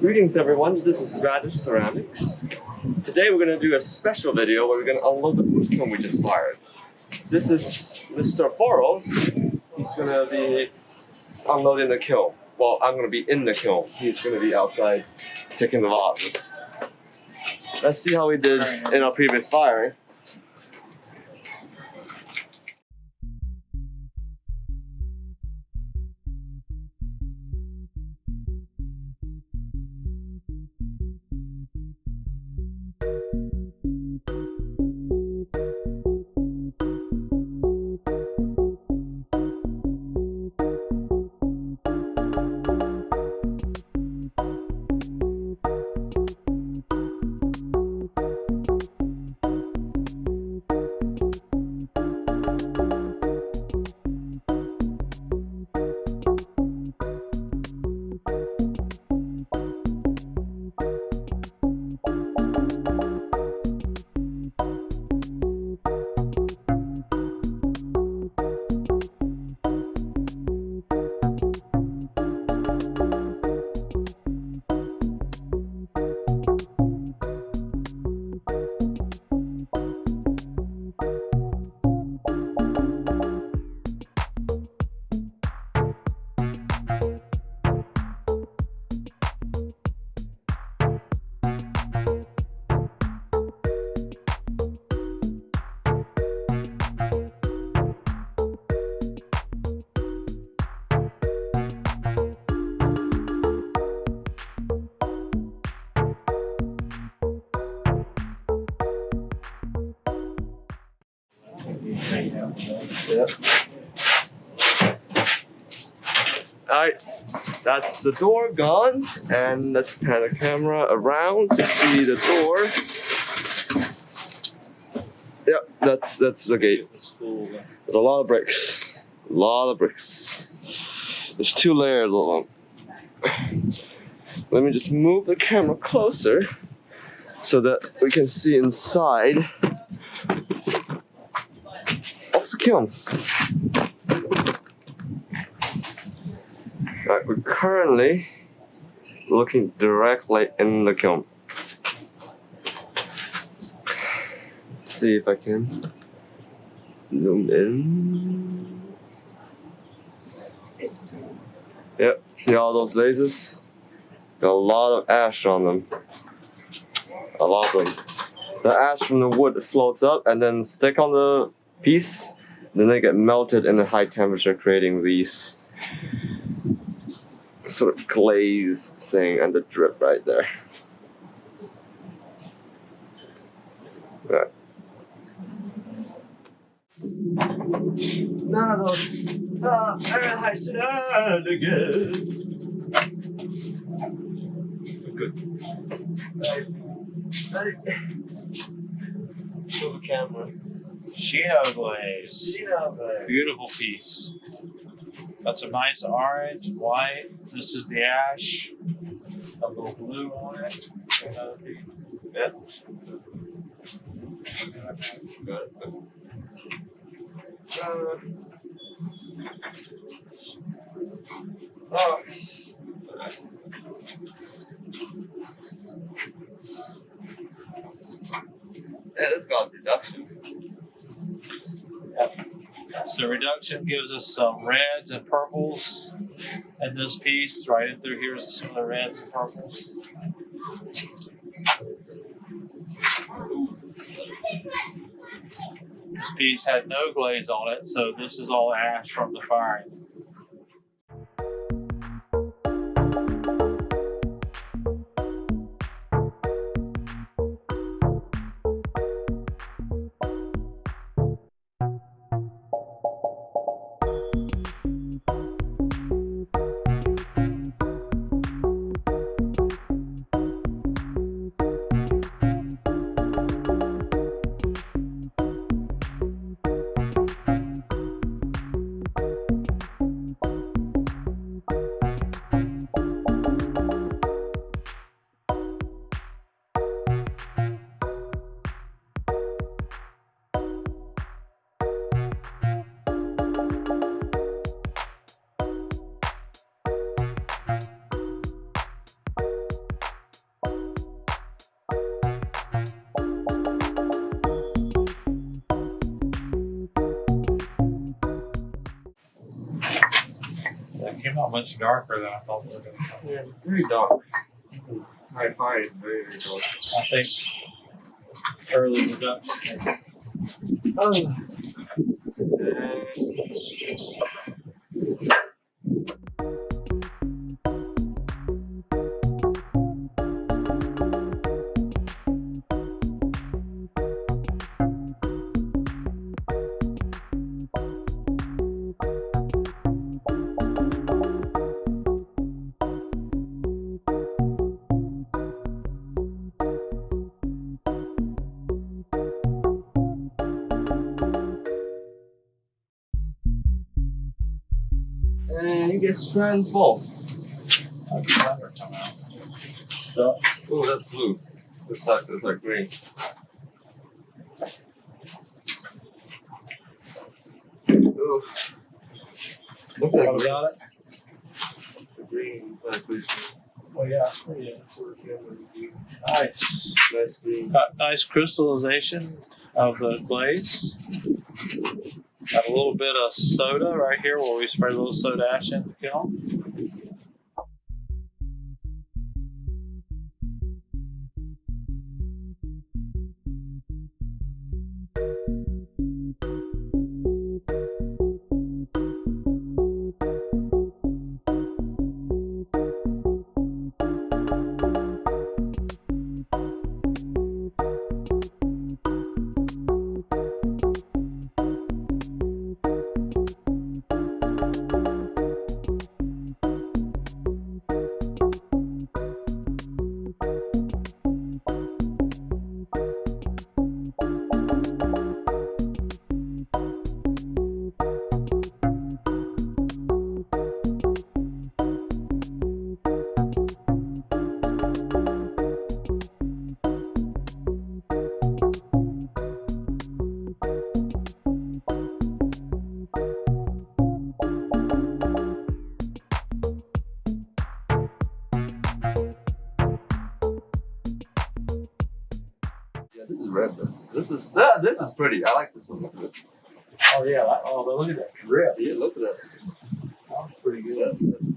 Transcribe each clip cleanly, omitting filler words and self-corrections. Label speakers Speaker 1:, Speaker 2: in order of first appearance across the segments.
Speaker 1: Greetings everyone, this is Radish Ceramics. Today we're going to do a special video where we're going to unload the wood kiln we just fired. This is Mr. Boros. He's going to be unloading the kiln. Well, I'm going to be in the kiln. He's going to be outside taking the vases. Let's see how we did in our previous firing. Yep. Alright, that's the door gone, and let's pan the camera around to see the door. Yep, that's the gate. There's a lot of bricks. A lot of bricks. There's 2 layers of them. Let me just move the camera closer so that we can see inside of the kiln. Right, we're currently looking directly in the kiln. Let's see if I can zoom in. Yep, see all those lasers? Got a lot of ash on them. A lot of them. The ash from the wood floats up and then stick on the piece. Then they get melted in a high temperature, creating these sort of glaze thing and the drip right there. Right. None of those very high shenanigans. Good. Right. Show the camera.
Speaker 2: Sheeno glaze.
Speaker 1: Sheeno glaze.
Speaker 2: Beautiful piece. Got some nice orange, white. This is the ash. A little blue on it. Another piece.
Speaker 1: Yeah. Good. Oh. Yeah, this got reduction.
Speaker 2: Yep. So reduction gives us some reds and purples in this piece. Right in through here is some of the reds and purples. This piece had no glaze on it, so this is all ash from the firing. out much darker than I thought they were going to come.
Speaker 1: Yeah, very dark. I find it very, very dark.
Speaker 2: I think early production.
Speaker 1: Oh. And he gets transformed.
Speaker 2: How'd the color come out? Stuff.
Speaker 1: Oh, that's blue. This looks like green. Oh. Look at
Speaker 2: What
Speaker 1: that
Speaker 2: about it?
Speaker 1: the green inside, please.
Speaker 2: Well, yeah, it's pretty nice.
Speaker 1: Nice green.
Speaker 2: Got nice crystallization of the glaze. Got a little bit of soda right here where we spray a little soda ash in the kiln.
Speaker 1: This is red though. This is pretty. I like this one. Look at this.
Speaker 2: Oh yeah, but look at that drip.
Speaker 1: Yeah, look at that.
Speaker 2: That's pretty good.
Speaker 1: That's good.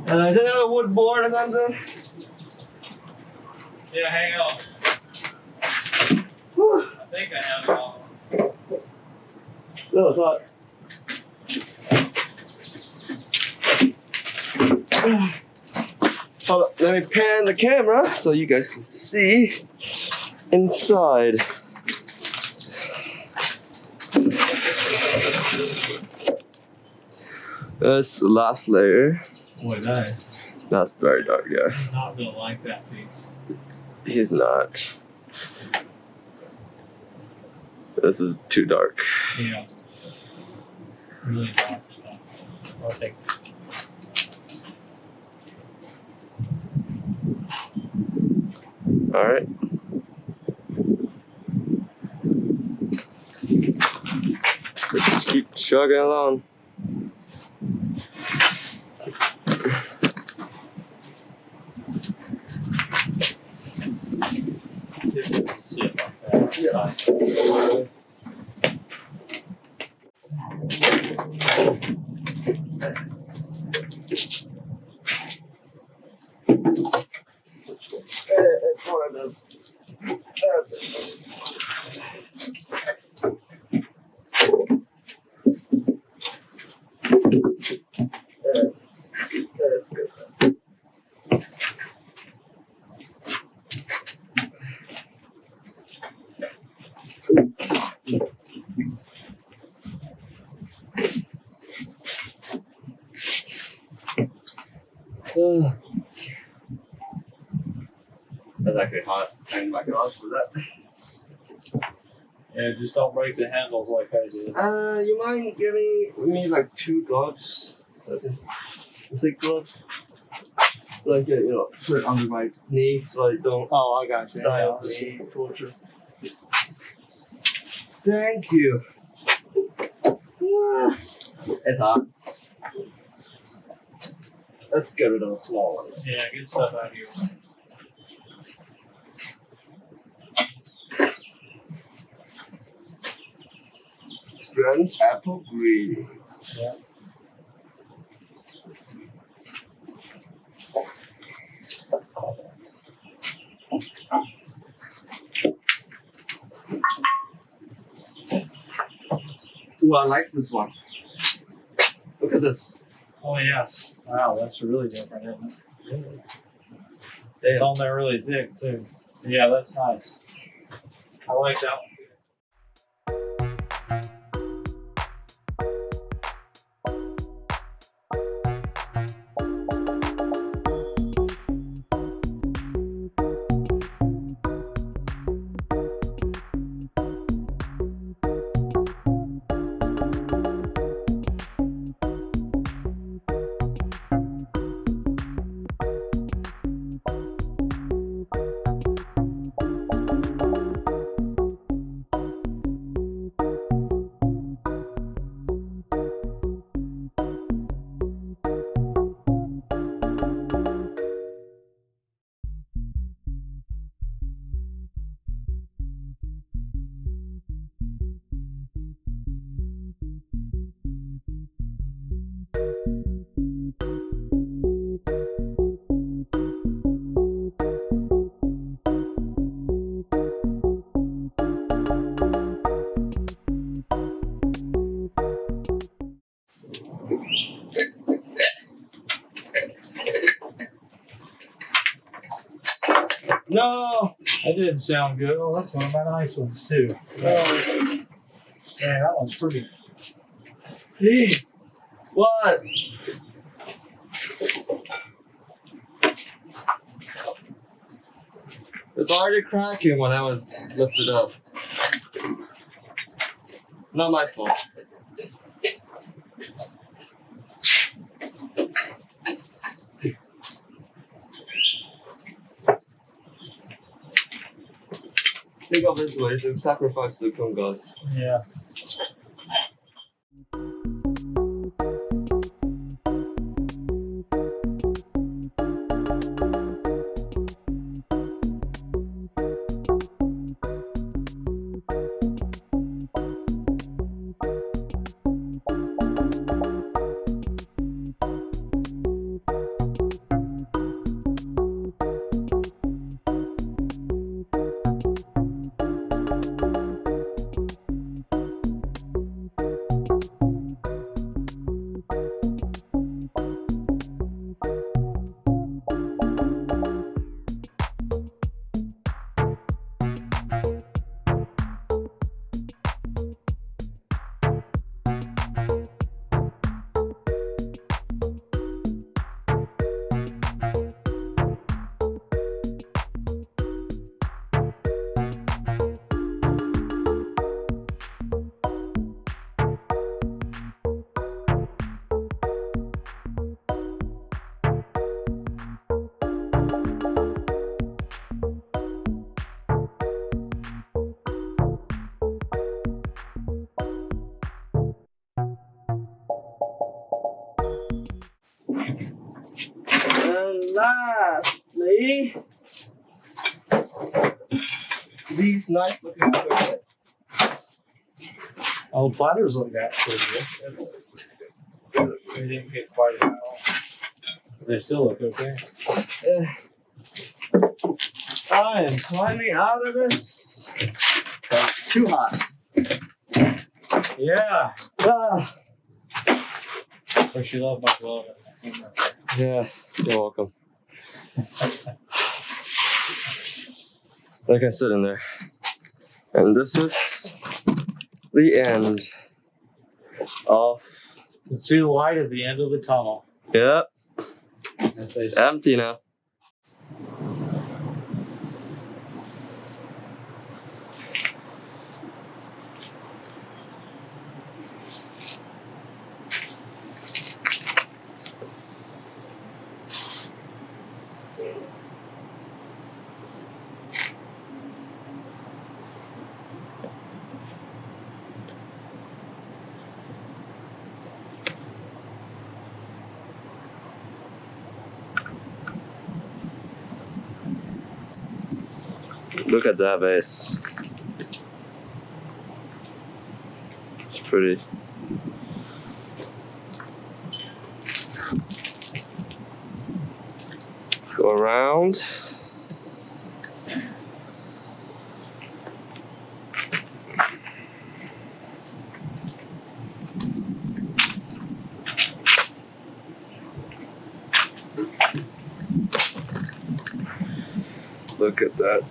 Speaker 1: And I did another wood board and then
Speaker 2: Yeah, hang on.
Speaker 1: whew,
Speaker 2: I think I have it all.
Speaker 1: that was hot. Hold up, let me pan the camera so you guys can see inside. That's the last layer.
Speaker 2: Boy, that
Speaker 1: That's very dark, yeah.
Speaker 2: is not gonna like that piece.
Speaker 1: He's not. This is too dark.
Speaker 2: Yeah. Really dark stuff. I'll take
Speaker 1: All right. Let's just keep chugging along.
Speaker 2: see it like that.
Speaker 1: Yeah. It sort of does. That's it. That's actually hot. Hang my gloves for that.
Speaker 2: Yeah, just don't break the handles like I did.
Speaker 1: You mind giving me like 2 gloves? It's like gloves. Like, you know, put it under my knee so I don't
Speaker 2: Oh, I got you.
Speaker 1: die of knee torture. Thank you. It's hot. Let's get rid of the small ones.
Speaker 2: Yeah, get stuff out of here.
Speaker 1: Strand's apple green.
Speaker 2: Yeah.
Speaker 1: Ooh, I like this one. Look at this.
Speaker 2: Oh yeah. Wow, that's really different, isn't it?
Speaker 1: Damn.
Speaker 2: It's on there really thick too. Yeah, that's nice. I like that one.
Speaker 1: No!
Speaker 2: That didn't sound good. Oh, that's one of my nice ones too.
Speaker 1: No.
Speaker 2: Yeah, that one's pretty. Gee,
Speaker 1: What? It's already cracking when I was lifted up. Not my fault. Think of it as a sacrifice to the corn gods.
Speaker 2: yeah.
Speaker 1: And lastly, these nice looking square
Speaker 2: Oh, the platters look that pretty good. They didn't get quite as high. They still look okay.
Speaker 1: I am climbing out of this. It's too hot.
Speaker 2: Yeah.
Speaker 1: Ah.
Speaker 2: Wish you love my glove.
Speaker 1: Yeah, you're welcome. Like I said in there. And this is the end of.
Speaker 2: You can see the light at the end of the tunnel.
Speaker 1: Yep.
Speaker 2: as they say.
Speaker 1: Empty now. Look at that vase. It's pretty. Let's go around. Look at that.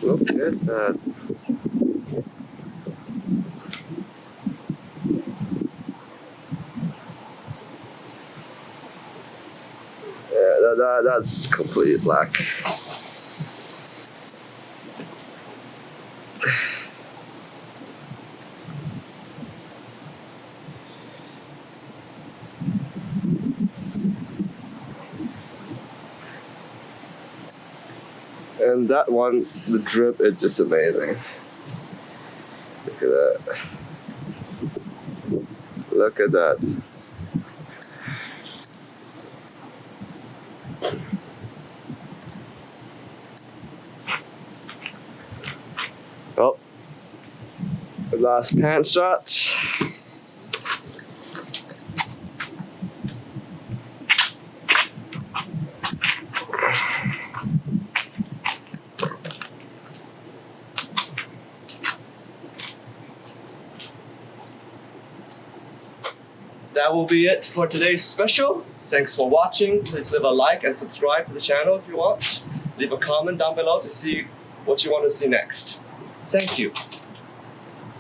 Speaker 1: Look at that. Yeah, that's completely black. And that one, the drip is just amazing. Look at that. Look at that. Oh, the last pan shot. That will be it for today's special. Thanks for watching. Please leave a like and subscribe to the channel if you want. Leave a comment down below to see what you want to see next. Thank you.